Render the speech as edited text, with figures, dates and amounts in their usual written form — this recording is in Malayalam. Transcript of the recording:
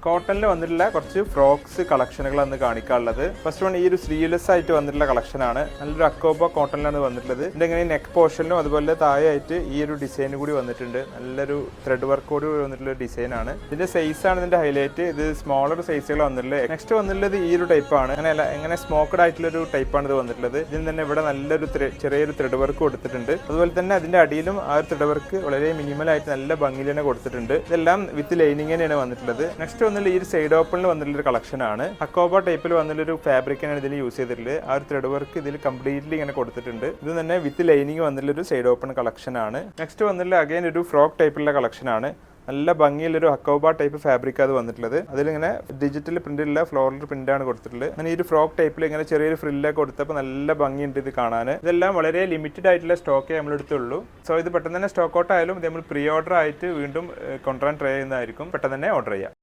കോട്ടണിൽ വന്നിട്ടുള്ള കുറച്ച് ഫ്രോക്സ് കളക്ഷനുകളാണ് കാണിക്കാനുള്ളത്. ഫസ്റ്റ് വൺ ഈ ഒരു സ്ലീവ്ലെസ് ആയിട്ട് വന്നിട്ടുള്ള കളക്ഷനാണ്. നല്ലൊരു അക്കോബ കോട്ടണിലാണ് വന്നിട്ടുള്ളത്. ഇതിന്റെ ഇങ്ങനെ നെക്ക് പോർഷനിലും അതുപോലെ താഴെയായിട്ട് ഈ ഒരു ഡിസൈൻ കൂടി വന്നിട്ടുണ്ട്. നല്ലൊരു ത്രെഡ് വർക്കോട് വന്നിട്ടുള്ള ഡിസൈൻ ആണ്. ഇതിന്റെ സൈസ് ആണ് ഇതിന്റെ ഹൈലൈറ്റ്. ഇത് സ്മോളർ സൈസുകൾ വന്നിട്ടുള്ളത്. നെക്സ്റ്റ് വന്നിട്ടുള്ളത് ഈ ഒരു ടൈപ്പ് ആണ്. അങ്ങനെ സ്മോക്കഡ് ആയിട്ടുള്ള ഒരു ടൈപ്പാണ് ഇത് വന്നിട്ടുള്ളത്. ഇതിന് തന്നെ ഇവിടെ നല്ലൊരു ചെറിയൊരു ത്രെഡ് വർക്ക് കൊടുത്തിട്ടുണ്ട്. അതുപോലെ തന്നെ അതിന്റെ അടിയിലും ആ ഒരു ത്രെഡ് വർക്ക് വളരെ മിനിമൽ ആയിട്ട് നല്ല ഭംഗിയിൽ തന്നെ കൊടുത്തിട്ടുണ്ട്. ഇതെല്ലാം വിത്ത് ലൈനിങ് തന്നെയാണ് വന്നിട്ടുള്ളത്. നെക്സ്റ്റ് വന്നിട്ടുള്ള ഈ ഒരു സൈഡ് ഓപ്പണിൽ വന്നിട്ടുള്ള ഒരു കളക്ഷൻ ആണ്. അക്കോബ ടൈപ്പിൽ വന്നിട്ടുള്ള ഫാബ്രിക്കാണ് ഇതിൽ യൂസ് ചെയ്തിട്ടുള്ളത്. ആ ഒരു ത്രെഡ് വർക്ക് ഇതിൽ കംപ്ലീറ്റ്ലി ഇങ്ങനെ കൊടുത്തിട്ടുണ്ട്. ഇത് തന്നെ വിത്ത് ലൈനിങ് വന്നിട്ടുള്ള ഒരു സൈഡ് ഓപ്പൺ കളക്ഷൻ ആണ്. നെക്സ്റ്റ് വന്നിട്ടുള്ള അഗൈൻ ഒരു ഫ്രോക്ക് ടൈപ്പിലുള്ള കളക്ഷൻ ആണ്. നല്ല ഭംഗിയുള്ളൊരു അക്കോബ ടൈപ്പ് ഫാബ്രിക് അത് വന്നിട്ടുള്ളത്. അതിലിങ്ങനെ ഡിജിറ്റൽ പ്രിന്റിലുള്ള ഫ്ലോറൽ പ്രിന്റ് ആണ് കൊടുത്തിട്ടുള്ളത്. അങ്ങനെ ഈ ഒരു ഫ്രോക്ക് ടൈപ്പിൽ ഇങ്ങനെ ചെറിയൊരു ഫ്രില്ലൊക്കെ കൊടുത്തപ്പോൾ നല്ല ഭംഗിയുണ്ട് ഇത് കാണാൻ. ഇതെല്ലാം വളരെ ലിമിറ്റഡ് ആയിട്ടുള്ള സ്റ്റോക്കേ നമ്മൾ എടുത്തുള്ളൂ. സോ ഇത് പെട്ടെന്ന് തന്നെ സ്റ്റോക്ക് ഔട്ട് ആയാലും നമ്മൾ പ്രീ ഓർഡർ ആയിട്ട് വീണ്ടും കൊണ്ടുവരാൻ ട്രൈ ചെയ്യുന്നതായിരിക്കും. പെട്ടെന്ന് തന്നെ ഓർഡർ ചെയ്യാം.